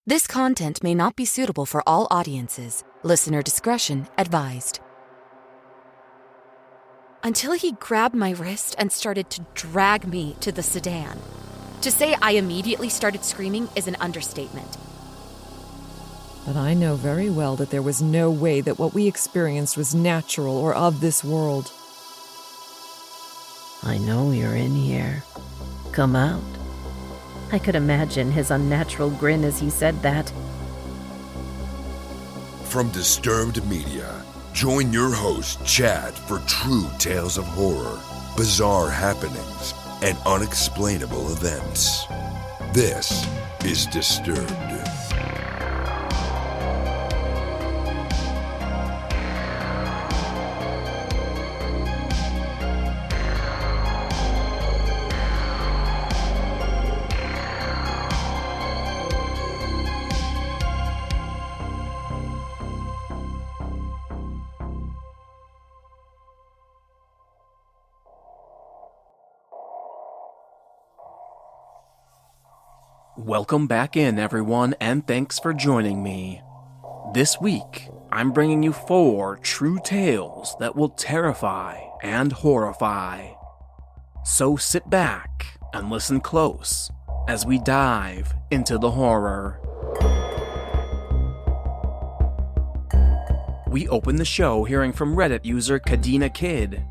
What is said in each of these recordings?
This content may not be suitable for all audiences. Listener discretion advised. Until he grabbed my wrist and started to drag me to the sedan. To say I immediately started screaming is an understatement. But I know very well that there was no way that what we experienced was natural or of this world. I know you're in here. Come out. I could imagine his unnatural grin as he said that. From Disturbed Media, join your host, Chad, for true tales of horror, bizarre happenings, and unexplainable events. This is Disturbed. Welcome back in, everyone, and thanks for joining me. This week, I'm bringing you 4 true tales that will terrify and horrify. So sit back and listen close as we dive into the horror. We open the show hearing from Reddit user Kadena Kid,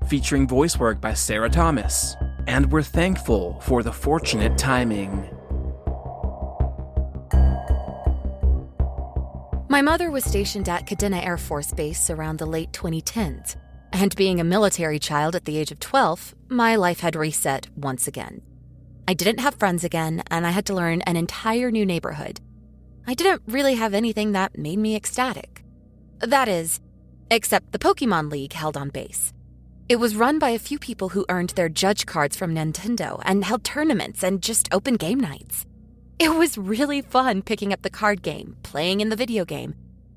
featuring voice work by Sarah Thomas, and we're thankful for the fortunate timing. My mother was stationed at Kadena Air Force Base around the late 2010s, and being a military child at the age of 12, my life had reset once again. I didn't have friends again, and I had to learn an entire new neighborhood. I didn't really have anything that made me ecstatic. That is, except the Pokemon League held on base. It was run by a few people who earned their judge cards from Nintendo and held tournaments and just open game nights. It was really fun picking up the card game, playing in the video game.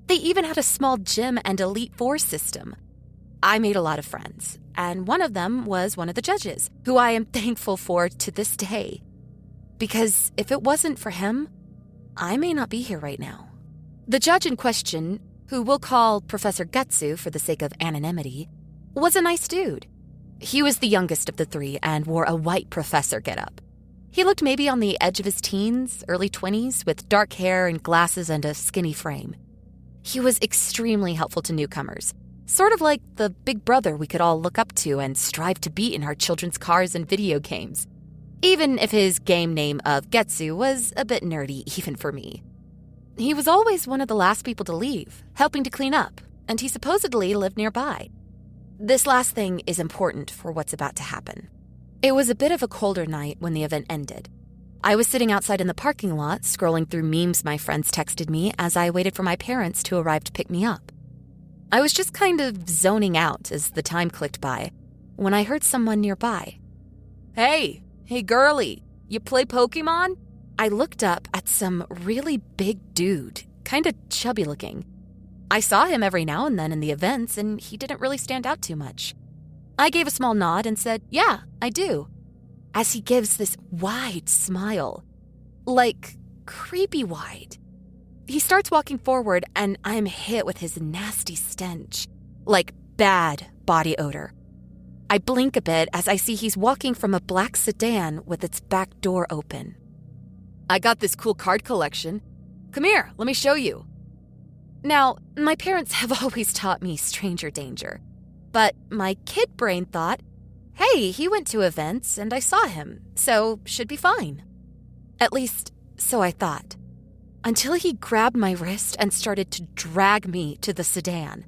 They even had a small gym and Elite Four system. I made a lot of friends, and one of them was one of the judges, who I am thankful for to this day. Because if it wasn't for him, I may not be here right now. The judge in question, who we'll call Professor Getsu for the sake of anonymity, was a nice dude. He was the youngest of the 3 and wore a white professor getup. He looked maybe on the edge of his teens, early 20s, with dark hair and glasses and a skinny frame. He was extremely helpful to newcomers, sort of like the big brother we could all look up to and strive to beat in our children's cars and video games. Even if his game name of Getsu was a bit nerdy even for me. He was always one of the last people to leave, helping to clean up, and he supposedly lived nearby. This last thing is important for what's about to happen. It was a bit of a colder night when the event ended. I was sitting outside in the parking lot, scrolling through memes my friends texted me as I waited for my parents to arrive to pick me up. I was just kind of zoning out as the time clicked by when I heard someone nearby. Hey girly, you play Pokemon? I looked up at some really big dude, kind of chubby looking. I saw him every now and then in the events, and he didn't really stand out too much. I gave a small nod and said, yeah, I do, as he gives this wide smile, like creepy wide. He starts walking forward and I'm hit with his nasty stench, like bad body odor. I blink a bit as I see he's walking from a black sedan with its back door open. I got this cool card collection. Come here, let me show you. Now, my parents have always taught me stranger danger. But my kid brain thought, hey, he went to events and I saw him, so should be fine. At least, so I thought. Until he grabbed my wrist and started to drag me to the sedan.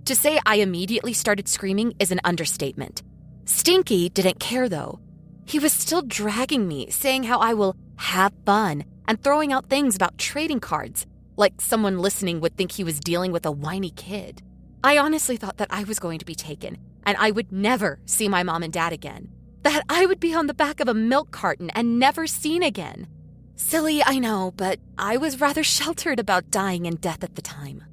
To say I immediately started screaming is an understatement. Stinky didn't care though. He was still dragging me, saying how I will have fun and throwing out things about trading cards, like someone listening would think he was dealing with a whiny kid. I honestly thought that I was going to be taken, and I would never see my mom and dad again. That I would be on the back of a milk carton and never seen again. Silly, I know, but I was rather sheltered about dying and death at the time.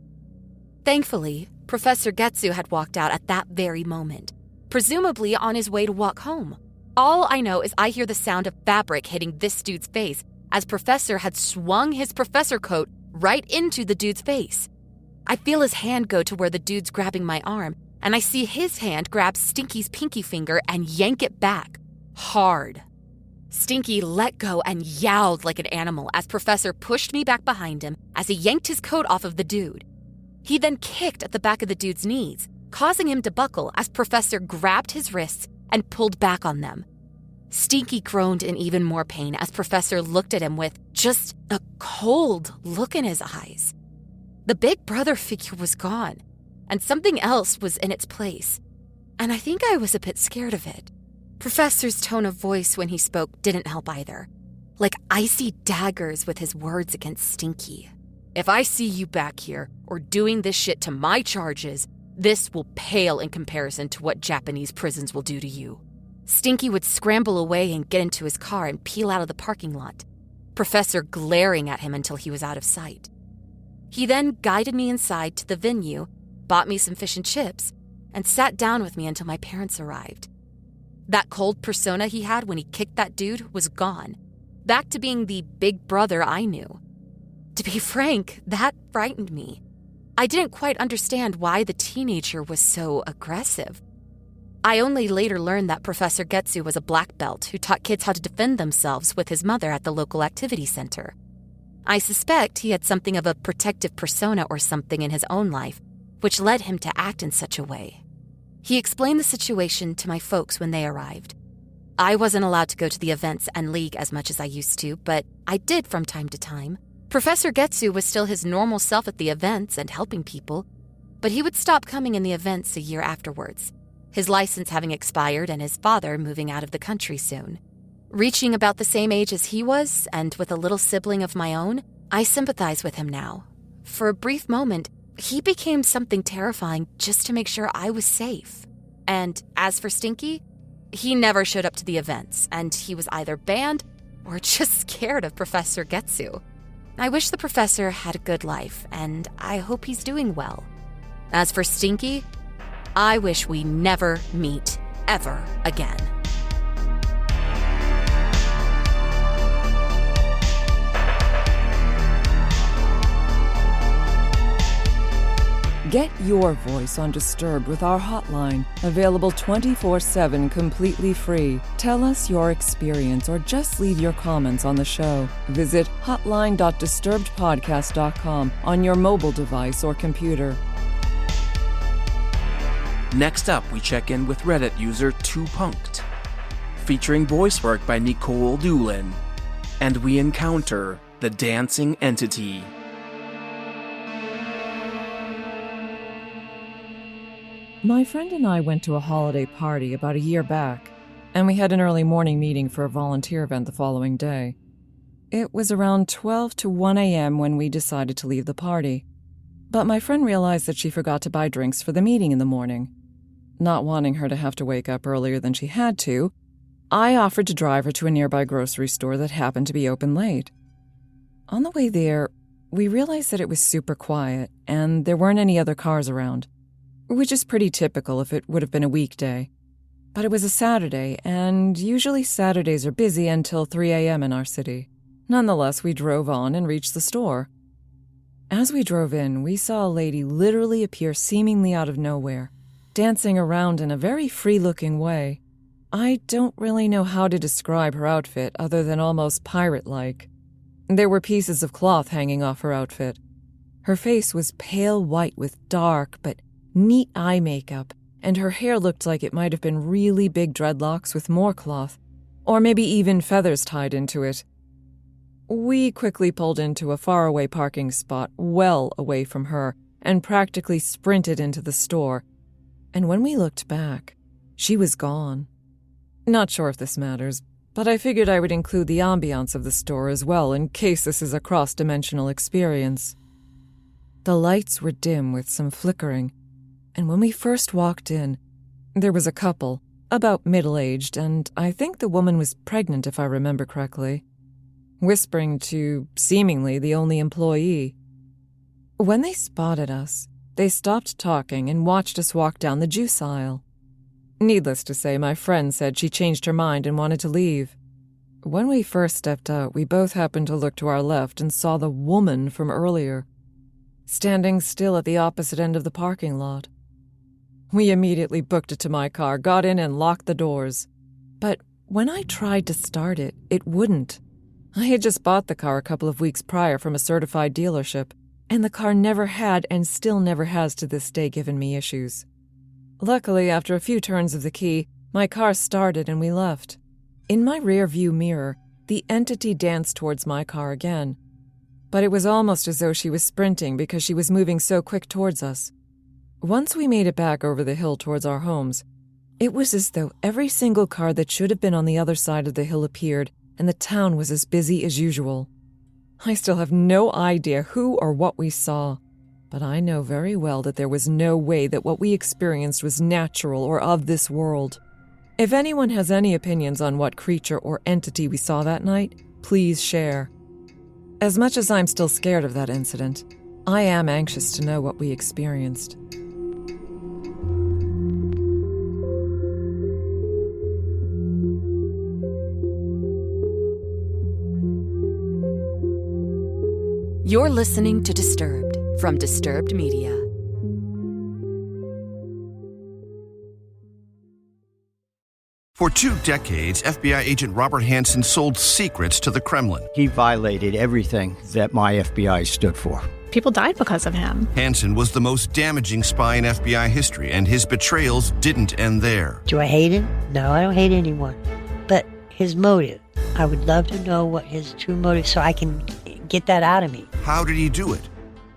Thankfully, Professor Getsu had walked out at that very moment, presumably on his way to walk home. All I know is I hear the sound of fabric hitting this dude's face as Professor had swung his professor coat right into the dude's face. I feel his hand go to where the dude's grabbing my arm, and I see his hand grab Stinky's pinky finger and yank it back, hard. Stinky let go and yowled like an animal as Professor pushed me back behind him as he yanked his coat off of the dude. He then kicked at the back of the dude's knees, causing him to buckle as Professor grabbed his wrists and pulled back on them. Stinky groaned in even more pain as Professor looked at him with just a cold look in his eyes. The big brother figure was gone, and something else was in its place, and I think I was a bit scared of it. Professor's tone of voice when he spoke didn't help either, like icy daggers with his words against Stinky. If I see you back here or doing this shit to my charges, this will pale in comparison to what Japanese prisons will do to you. Stinky would scramble away and get into his car and peel out of the parking lot, Professor glaring at him until he was out of sight. He then guided me inside to the venue, bought me some fish and chips, and sat down with me until my parents arrived. That cold persona he had when he kicked that dude was gone, back to being the big brother I knew. To be frank, that frightened me. I didn't quite understand why the teenager was so aggressive. I only later learned that Professor Getsu was a black belt who taught kids how to defend themselves with his mother at the local activity center. I suspect he had something of a protective persona or something in his own life, which led him to act in such a way. He explained the situation to my folks when they arrived. I wasn't allowed to go to the events and league as much as I used to, but I did from time to time. Professor Getsu was still his normal self at the events and helping people, but he would stop coming in the events a year afterwards, his license having expired and his father moving out of the country soon. Reaching about the same age as he was, and with a little sibling of my own, I sympathize with him now. For a brief moment, he became something terrifying just to make sure I was safe. And as for Stinky, he never showed up to the events, and he was either banned or just scared of Professor Getsu. I wish the professor had a good life, and I hope he's doing well. As for Stinky, I wish we never meet ever again. Get your voice on Disturbed with our hotline, available 24/7 completely free. Tell us your experience or just leave your comments on the show. Visit hotline.disturbedpodcast.com on your mobile device or computer. Next up, we check in with Reddit user 2punked, featuring voice work by Nikolle Doolin, and we encounter the dancing entity. My friend and I went to a holiday party about a year back, and we had an early morning meeting for a volunteer event the following day. It was around 12 to 1 a.m. when we decided to leave the party, but my friend realized that she forgot to buy drinks for the meeting in the morning. Not wanting her to have to wake up earlier than she had to, I offered to drive her to a nearby grocery store that happened to be open late. On the way there, we realized that it was super quiet and there weren't any other cars around, which is pretty typical if it would have been a weekday. But it was a Saturday, and usually Saturdays are busy until 3 a.m. in our city. Nonetheless, we drove on and reached the store. As we drove in, we saw a lady literally appear seemingly out of nowhere, dancing around in a very free-looking way. I don't really know how to describe her outfit other than almost pirate-like. There were pieces of cloth hanging off her outfit. Her face was pale white with dark but neat eye makeup, and her hair looked like it might have been really big dreadlocks with more cloth, or maybe even feathers tied into it. We quickly pulled into a faraway parking spot well away from her and practically sprinted into the store, and when we looked back, she was gone. Not sure if this matters, but I figured I would include the ambiance of the store as well in case this is a cross-dimensional experience. The lights were dim with some flickering, and when we first walked in, there was a couple, about middle-aged, and I think the woman was pregnant if I remember correctly, whispering to, seemingly, the only employee. When they spotted us, they stopped talking and watched us walk down the juice aisle. Needless to say, my friend said she changed her mind and wanted to leave. When we first stepped out, we both happened to look to our left and saw the woman from earlier, standing still at the opposite end of the parking lot. We immediately booked it to my car, got in and locked the doors. But when I tried to start it, it wouldn't. I had just bought the car a couple of weeks prior from a certified dealership, and the car never had and still never has to this day given me issues. Luckily, after a few turns of the key, my car started and we left. In my rear view mirror, the entity danced towards my car again, but it was almost as though she was sprinting because she was moving so quick towards us. Once we made it back over the hill towards our homes, it was as though every single car that should have been on the other side of the hill appeared, and the town was as busy as usual. I still have no idea who or what we saw, but I know very well that there was no way that what we experienced was natural or of this world. If anyone has any opinions on what creature or entity we saw that night, please share. As much as I'm still scared of that incident, I am anxious to know what we experienced. You're listening to Disturbed from Disturbed Media. For 2 decades, FBI agent Robert Hanssen sold secrets to the Kremlin. He violated everything that my FBI stood for. People died because of him. Hanssen was the most damaging spy in FBI history, and his betrayals didn't end there. Do I hate him? No, I don't hate anyone. But his motive, I would love to know what his true motive so I can get that out of me. How did he do it?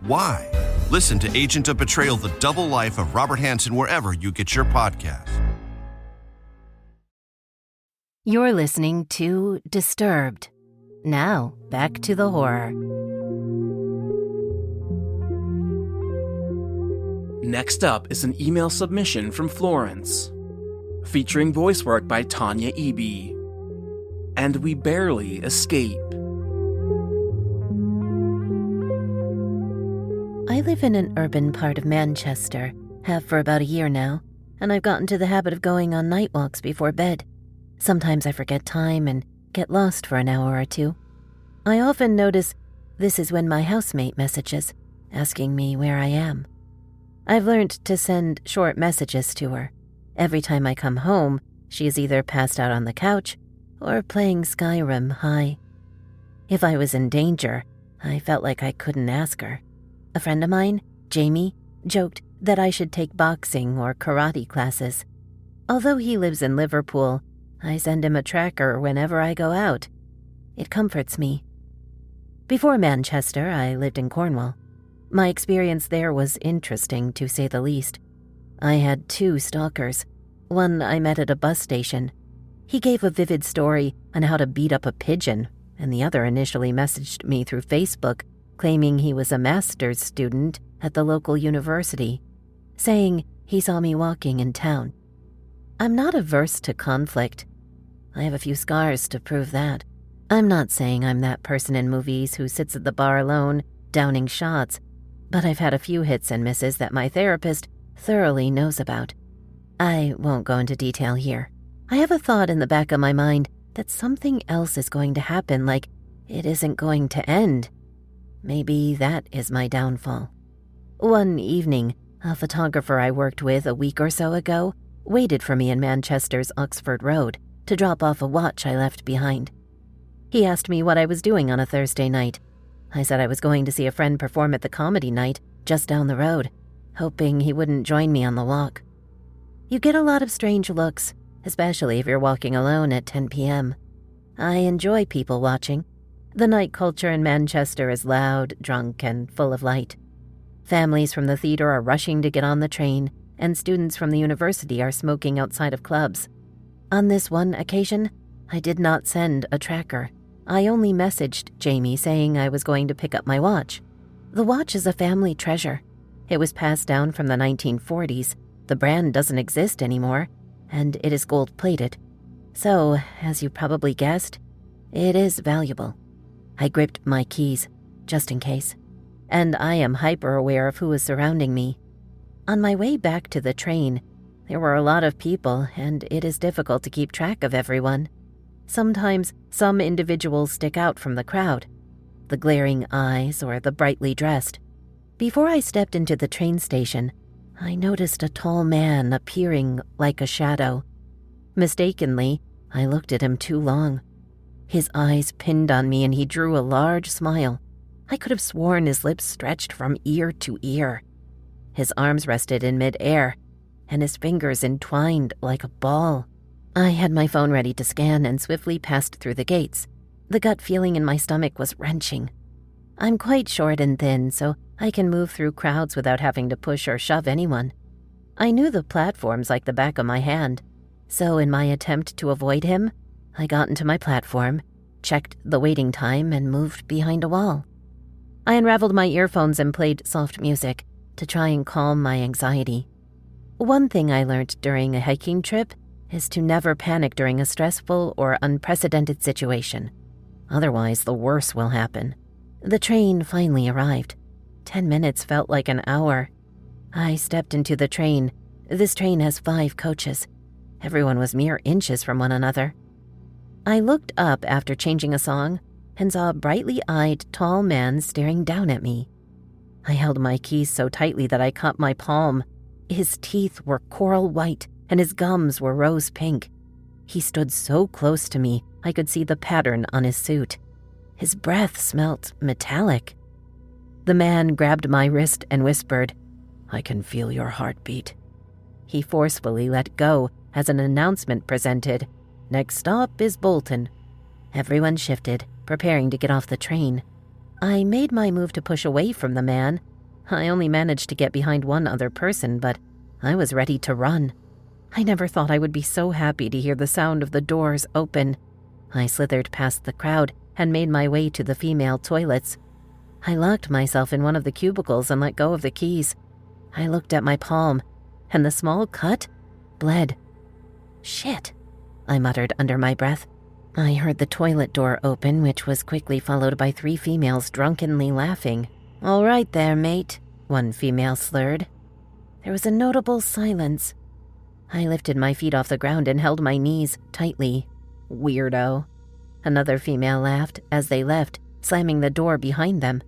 Why? Listen to Agent of Betrayal, The Double Life of Robert Hanssen wherever you get your podcasts. You're listening to Disturbed. Now, back to the horror. Next up is an email submission from Florence, featuring voice work by Tanya Eby. And we barely escape. I live in an urban part of Manchester, have for about a year now, and I've gotten to the habit of going on night walks before bed. Sometimes I forget time and get lost for an hour or two. I often notice this is when my housemate messages, asking me where I am. I've learned to send short messages to her. Every time I come home, she is either passed out on the couch or playing Skyrim high. If I was in danger, I felt like I couldn't ask her. A friend of mine, Jamie, joked that I should take boxing or karate classes. Although he lives in Liverpool, I send him a tracker whenever I go out. It comforts me. Before Manchester, I lived in Cornwall. My experience there was interesting, to say the least. I had 2 stalkers. One I met at a bus station. He gave a vivid story on how to beat up a pigeon, and the other initially messaged me through Facebook, claiming he was a master's student at the local university, saying he saw me walking in town. I'm not averse to conflict. I have a few scars to prove that. I'm not saying I'm that person in movies who sits at the bar alone, downing shots, but I've had a few hits and misses that my therapist thoroughly knows about. I won't go into detail here. I have a thought in the back of my mind that something else is going to happen, like it isn't going to end. Maybe that is my downfall. One evening, a photographer I worked with a week or so ago waited for me in Manchester's Oxford Road to drop off a watch I left behind. He asked me what I was doing on a Thursday night. I said I was going to see a friend perform at the comedy night just down the road, hoping he wouldn't join me on the walk. You get a lot of strange looks, especially if you're walking alone at 10 p.m. I enjoy people watching. The night culture in Manchester is loud, drunk, and full of light. Families from the theater are rushing to get on the train, and students from the university are smoking outside of clubs. On this one occasion, I did not send a tracker. I only messaged Jamie saying I was going to pick up my watch. The watch is a family treasure. It was passed down from the 1940s. The brand doesn't exist anymore, and it is gold-plated. So, as you probably guessed, it is valuable. I gripped my keys, just in case, and I am hyper-aware of who is surrounding me. On my way back to the train, there were a lot of people, and it is difficult to keep track of everyone. Sometimes some individuals stick out from the crowd, the glaring eyes or the brightly dressed. Before I stepped into the train station, I noticed a tall man appearing like a shadow. Mistakenly, I looked at him too long. His eyes pinned on me and he drew a large smile. I could have sworn his lips stretched from ear to ear. His arms rested in mid-air, and his fingers entwined like a ball. I had my phone ready to scan and swiftly passed through the gates. The gut feeling in my stomach was wrenching. I'm quite short and thin, so I can move through crowds without having to push or shove anyone. I knew the platforms like the back of my hand, so in my attempt to avoid him, I got into my platform, checked the waiting time, and moved behind a wall. I unraveled my earphones and played soft music to try and calm my anxiety. One thing I learned during a hiking trip is to never panic during a stressful or unprecedented situation. Otherwise, the worst will happen. The train finally arrived. 10 minutes felt like an hour. I stepped into the train. This train has 5 coaches. Everyone was mere inches from one another. I looked up after changing a song and saw a brightly-eyed, tall man staring down at me. I held my keys so tightly that I cut my palm. His teeth were coral white and his gums were rose pink. He stood so close to me, I could see the pattern on his suit. His breath smelt metallic. The man grabbed my wrist and whispered, "I can feel your heartbeat." He forcefully let go as an announcement presented, "Next stop is Bolton." Everyone shifted, preparing to get off the train. I made my move to push away from the man. I only managed to get behind one other person, but I was ready to run. I never thought I would be so happy to hear the sound of the doors open. I slithered past the crowd and made my way to the female toilets. I locked myself in one of the cubicles and let go of the keys. I looked at my palm, and the small cut bled. "Shit," I muttered under my breath. I heard the toilet door open, which was quickly followed by 3 females drunkenly laughing. "All right there, mate," one female slurred. There was a notable silence. I lifted my feet off the ground and held my knees tightly. "Weirdo." Another female laughed as they left, slamming the door behind them.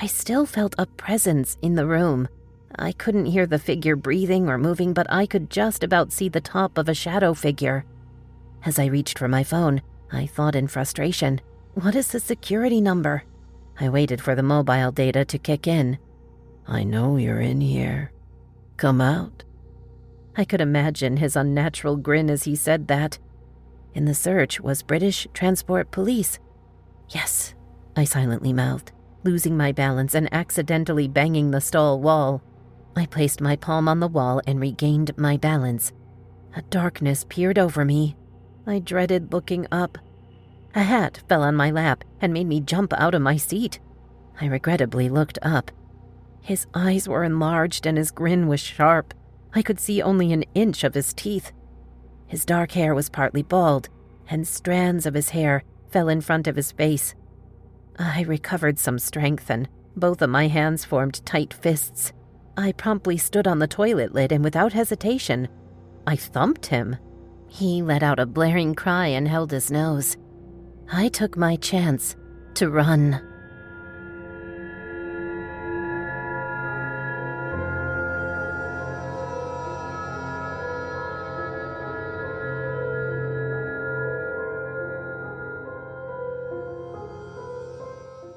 I still felt a presence in the room. I couldn't hear the figure breathing or moving, but I could just about see the top of a shadow figure. As I reached for my phone, I thought in frustration, "What is the security number?" I waited for the mobile data to kick in. "I know you're in here. Come out." I could imagine his unnatural grin as he said that. In the search was British Transport Police. "Yes," I silently mouthed, losing my balance and accidentally banging the stall wall. I placed my palm on the wall and regained my balance. A darkness peered over me. I dreaded looking up. A hat fell on my lap and made me jump out of my seat. I regrettably looked up. His eyes were enlarged and his grin was sharp. I could see only an inch of his teeth. His dark hair was partly bald, and strands of his hair fell in front of his face. I recovered some strength, and both of my hands formed tight fists. I promptly stood on the toilet lid, and without hesitation, I thumped him. He let out a blaring cry and held his nose. I took my chance to run.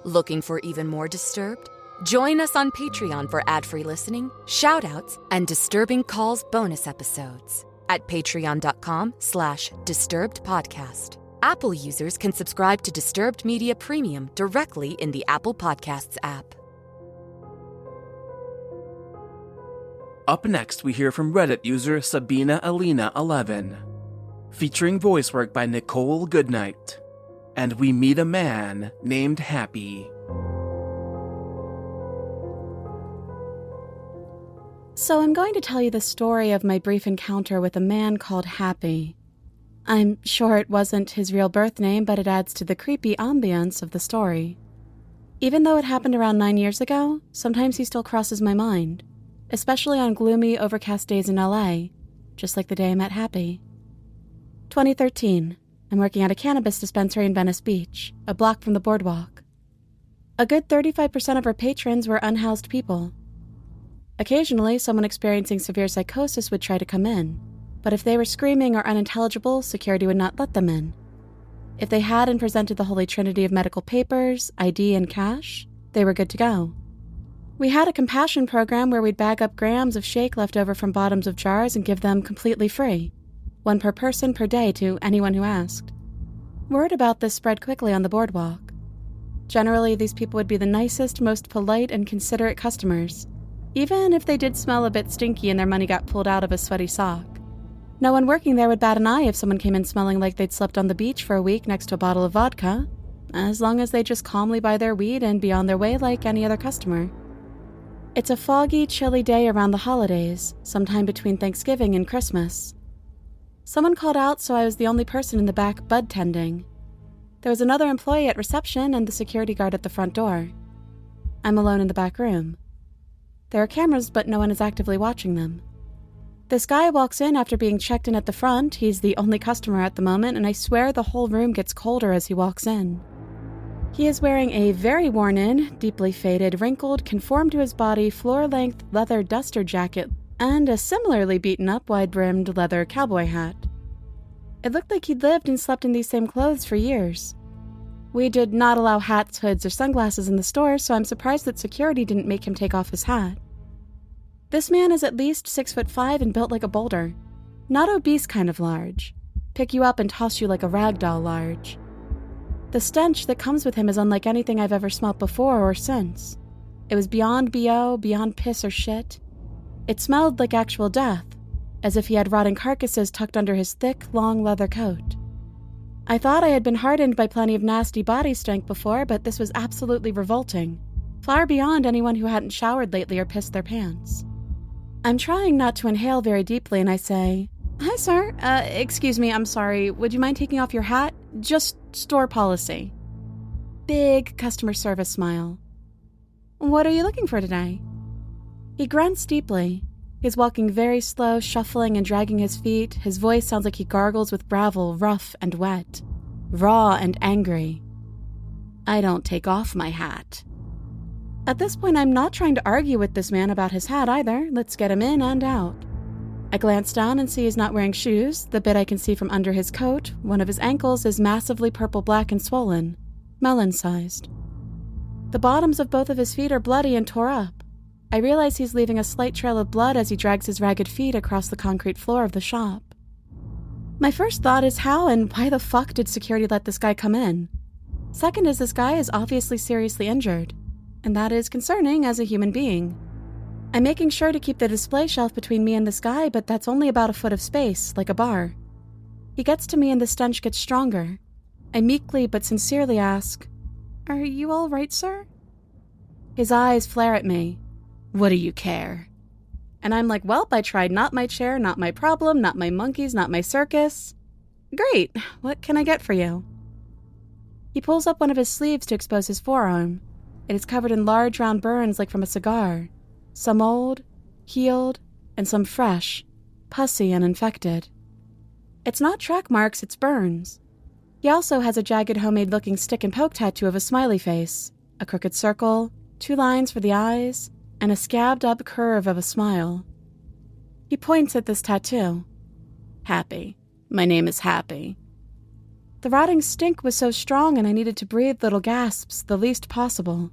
Looking for even more Disturbed? Join us on Patreon for ad-free listening, shout-outs, and Disturbing Calls bonus episodes at patreon.com/disturbedpodcast. Apple users can subscribe to Disturbed Media Premium directly in the Apple Podcasts app. Up next, we hear from Reddit user Sabina Alina 11, featuring voice work by Nichole Goodnight. And we meet a man named Happy. So I'm going to tell you the story of my brief encounter with a man called Happy. I'm sure it wasn't his real birth name, but it adds to the creepy ambience of the story. Even though it happened around 9 years ago, sometimes he still crosses my mind, especially on gloomy, overcast days in LA, just like the day I met Happy. 2013. I'm working at a cannabis dispensary in Venice Beach, a block from the boardwalk. A good 35% of our patrons were unhoused people. Occasionally, someone experiencing severe psychosis would try to come in, but if they were screaming or unintelligible, security would not let them in. If they had and presented the holy trinity of medical papers, ID, and cash, they were good to go. We had a compassion program where we'd bag up grams of shake left over from bottoms of jars and give them completely free, 1 per person per day to anyone who asked. Word about this spread quickly on the boardwalk. Generally, these people would be the nicest, most polite, and considerate customers, even if they did smell a bit stinky and their money got pulled out of a sweaty sock. No one working there would bat an eye if someone came in smelling like they'd slept on the beach for a week next to a bottle of vodka, as long as they just calmly buy their weed and be on their way like any other customer. It's a foggy, chilly day around the holidays, sometime between Thanksgiving and Christmas. Someone called out, so I was the only person in the back bud tending. There was another employee at reception and the security guard at the front door. I'm alone in the back room. There are cameras, but no one is actively watching them. This guy walks in after being checked in at the front. He's the only customer at the moment, and I swear the whole room gets colder as he walks in. He is wearing a very worn-in, deeply faded, wrinkled, conformed to his body, floor-length leather duster jacket and a similarly beaten-up, wide-brimmed leather cowboy hat. It looked like he'd lived and slept in these same clothes for years. We did not allow hats, hoods, or sunglasses in the store, so I'm surprised that security didn't make him take off his hat. This man is at least 6'5" and built like a boulder. Not obese kind of large. Pick you up and toss you like a rag doll large. The stench that comes with him is unlike anything I've ever smelt before or since. It was beyond BO, beyond piss or shit. It smelled like actual death, as if he had rotting carcasses tucked under his thick, long leather coat. I thought I had been hardened by plenty of nasty body stank before, but this was absolutely revolting, far beyond anyone who hadn't showered lately or pissed their pants. I'm trying not to inhale very deeply, and I say, "Hi, sir. Excuse me, I'm sorry. Would you mind taking off your hat? Just store policy." Big customer service smile. "What are you looking for today?" He grunts deeply. He's walking very slow, shuffling and dragging his feet. His voice sounds like he gargles with gravel, rough and wet, raw and angry. "I don't take off my hat." At this point, I'm not trying to argue with this man about his hat either. Let's get him in and out. I glance down and see he's not wearing shoes. The bit I can see from under his coat, one of his ankles is massively purple-black and swollen, melon-sized. The bottoms of both of his feet are bloody and tore up. I realize he's leaving a slight trail of blood as he drags his ragged feet across the concrete floor of the shop. My first thought is how and why the fuck did security let this guy come in? Second is this guy is obviously seriously injured, and that is concerning as a human being. I'm making sure to keep the display shelf between me and this guy, but that's only about a foot of space, like a bar. He gets to me and the stench gets stronger. I meekly but sincerely ask, "Are you all right, sir?" His eyes flare at me. "What do you care?" And I'm like, "Welp, I tried not my chair, not my problem, not my monkeys, not my circus." "Great, what can I get for you?" He pulls up one of his sleeves to expose his forearm. It is covered in large round burns like from a cigar. Some old, healed, and some fresh, pussy and infected. It's not track marks, it's burns. He also has a jagged homemade-looking stick and poke tattoo of a smiley face, a crooked circle, 2 lines for the eyes, and a scabbed-up curve of a smile. He points at this tattoo. "Happy. My name is Happy." The rotting stink was so strong and I needed to breathe little gasps, the least possible.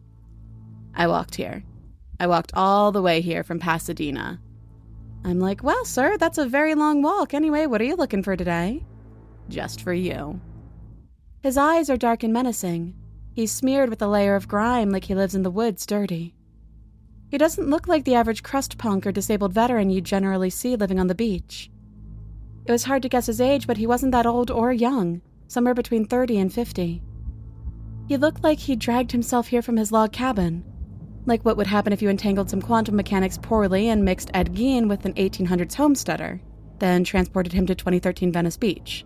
"I walked here. I walked all the way here from Pasadena." I'm like, "Well, sir, that's a very long walk. Anyway, what are you looking for today?" "Just for you." His eyes are dark and menacing. He's smeared with a layer of grime like he lives in the woods dirty. He doesn't look like the average crust punk or disabled veteran you'd generally see living on the beach. It was hard to guess his age, but he wasn't that old or young, somewhere between 30 and 50. He looked like he'd dragged himself here from his log cabin, like what would happen if you entangled some quantum mechanics poorly and mixed Ed Gein with an 1800s homesteader, then transported him to 2013 Venice Beach.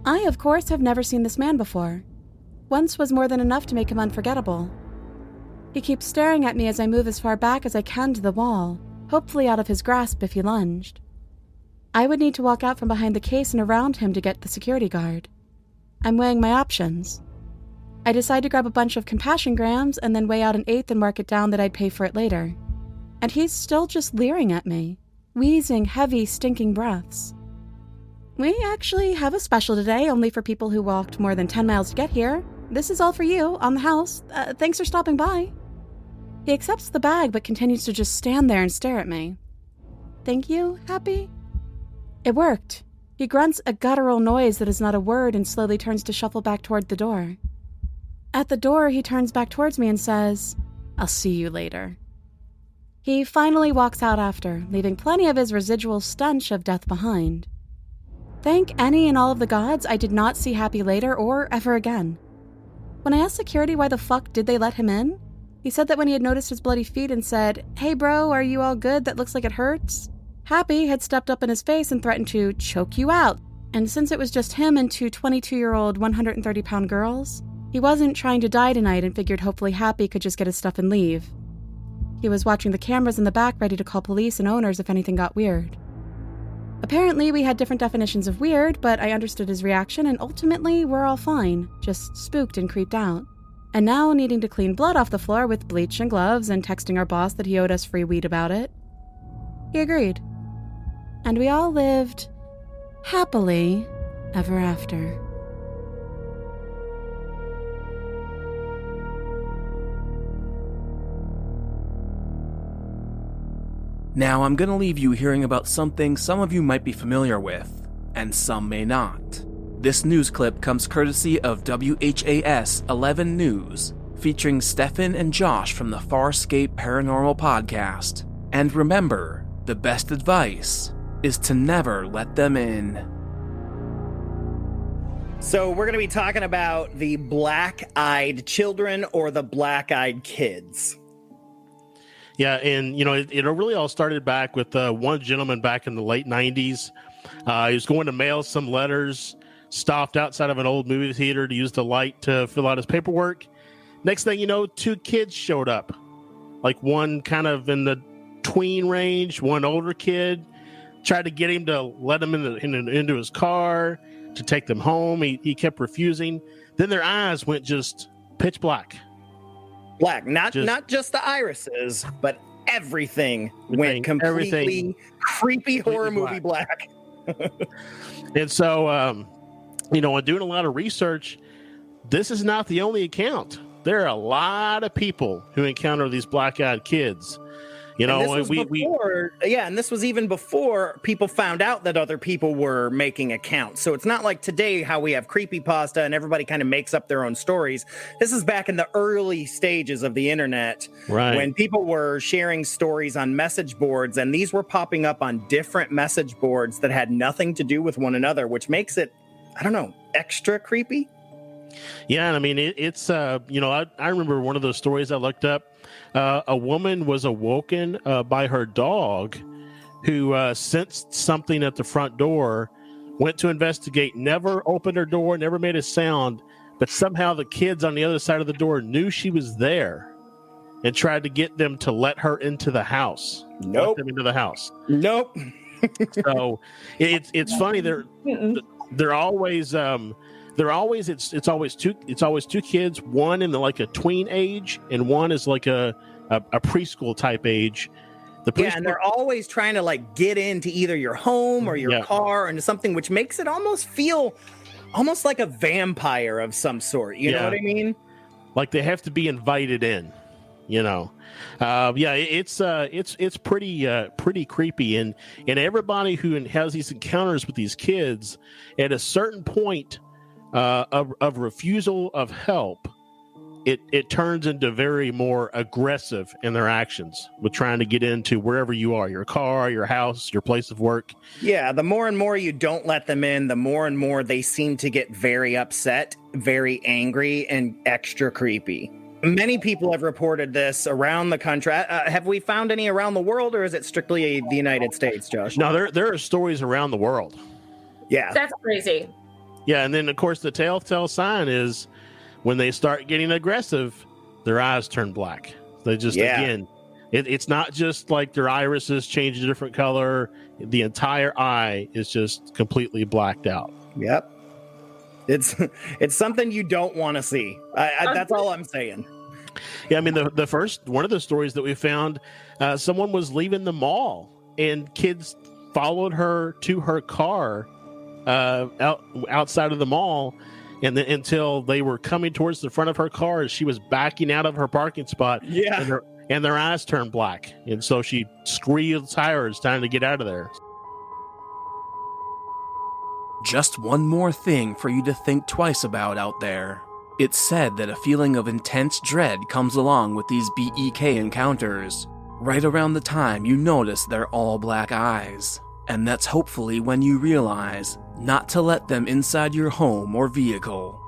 I, of course, have never seen this man before. Once was more than enough to make him unforgettable. He keeps staring at me as I move as far back as I can to the wall, hopefully out of his grasp if he lunged. I would need to walk out from behind the case and around him to get the security guard. I'm weighing my options. I decide to grab a bunch of compassion grams and then weigh out an eighth and mark it down that I'd pay for it later. And he's still just leering at me, wheezing heavy, stinking breaths. We actually have a special today, only for people who walked more than 10 miles to get here. This is all for you, on the house. Thanks for stopping by. He accepts the bag, but continues to just stand there and stare at me. Thank you, Happy? It worked. He grunts a guttural noise that is not a word and slowly turns to shuffle back toward the door. At the door, he turns back towards me and says, I'll see you later. He finally walks out after, leaving plenty of his residual stench of death behind. Thank any and all of the gods, I did not see Happy later or ever again. When I asked security why the fuck did they let him in, he said that when he had noticed his bloody feet and said, Hey bro, are you all good? That looks like it hurts. Happy had stepped up in his face and threatened to choke you out. And since it was just him and two 22-year-old 130-pound girls, he wasn't trying to die tonight and figured hopefully Happy could just get his stuff and leave. He was watching the cameras in the back ready to call police and owners if anything got weird. Apparently, we had different definitions of weird, but I understood his reaction and ultimately we're all fine, just spooked and creeped out. And now needing to clean blood off the floor with bleach and gloves and texting our boss that he owed us free weed about it. He agreed. And we all lived happily ever after. Now I'm going to leave you hearing about something some of you might be familiar with, and some may not. This news clip comes courtesy of WHAS 11 News, featuring Stefan and Josh from the Farscape Paranormal Podcast. And remember, the best advice is to never let them in. So we're going to be talking about the black-eyed children or the black-eyed kids. Yeah, and, it really all started back with one gentleman back in the late 90s. He was going to mail some letters, stopped outside of an old movie theater to use the light to fill out his paperwork. Next thing you know, two kids showed up, like one kind of in the tween range, one older kid. Tried to get him to let him into his car, to take them home. He kept refusing. Then their eyes went just pitch black. Black, not just the irises, but everything went completely creepy horror movie black. And so, in doing a lot of research, this is not the only account. There are a lot of people who encounter these black-eyed kids. And this was even before people found out that other people were making accounts. So it's not like today how we have creepypasta and everybody kind of makes up their own stories. This is back in the early stages of the internet, right, when people were sharing stories on message boards, and these were popping up on different message boards that had nothing to do with one another, which makes it, I don't know, extra creepy. Yeah, and I mean, it's I remember one of those stories I looked up. A woman was awoken by her dog who sensed something at the front door, went to investigate, never opened her door, never made a sound, but somehow the kids on the other side of the door knew she was there and tried to get them to let her into the house. Nope. Let them into the house. Nope. So it's funny. They're always it's always two kids, one in like a tween age and one is like a preschool type age. And they're always trying to like get into either your home or your car or into something, which makes it almost feel almost like a vampire of some sort. You know what I mean? Like they have to be invited in. It's pretty creepy, and everybody who has these encounters with these kids at a certain point of refusal of help, it turns into very more aggressive in their actions with trying to get into wherever you are, your car, your house, your place of work. Yeah, the more and more you don't let them in, the more and more they seem to get very upset, very angry, and extra creepy. Many people have reported this around the country. Have we found any around the world, or is it strictly the United States, Josh? No, there are stories around the world. Yeah. That's crazy. Yeah, and then, of course, the telltale sign is when they start getting aggressive, their eyes turn black. They just, again, it's not just like their irises change a different color. The entire eye is just completely blacked out. Yep. It's something you don't want to see. That's all I'm saying. Yeah, I mean, the first one of the stories that we found, someone was leaving the mall and kids followed her to her car outside of the mall, and then until they were coming towards the front of her car as she was backing out of her parking spot. Yeah. And their eyes turned black. And so she squealed tires trying to get out of there. Just one more thing for you to think twice about out there. It's said that a feeling of intense dread comes along with these BEK encounters, right around the time you notice their all-black eyes. And that's hopefully when you realize not to let them inside your home or vehicle.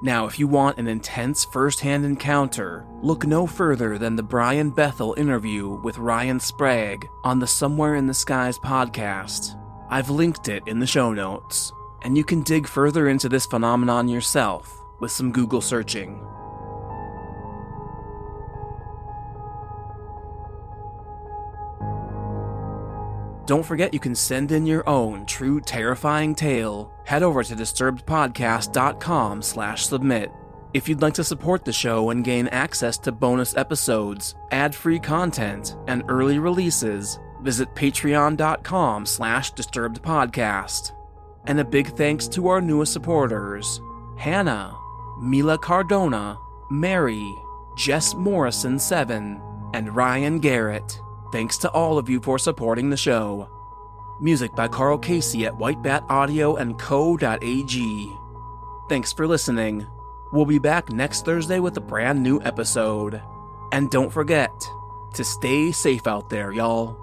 Now, if you want an intense first-hand encounter, look no further than the Brian Bethel interview with Ryan Sprague on the Somewhere in the Skies podcast. I've linked it in the show notes, and you can dig further into this phenomenon yourself with some Google searching. Don't forget you can send in your own true terrifying tale. Head over to disturbedpodcast.com/submit. If you'd like to support the show and gain access to bonus episodes, ad-free content, and early releases, visit patreon.com/disturbedpodcast. And a big thanks to our newest supporters, Hannah, Mila Cardona, Mary, Jess Morrison 7, and Ryan Garrett. Thanks to all of you for supporting the show. Music by Carl Casey at whitebataudio.co.ag. Thanks for listening. We'll be back next Thursday with a brand new episode. And don't forget to stay safe out there, y'all.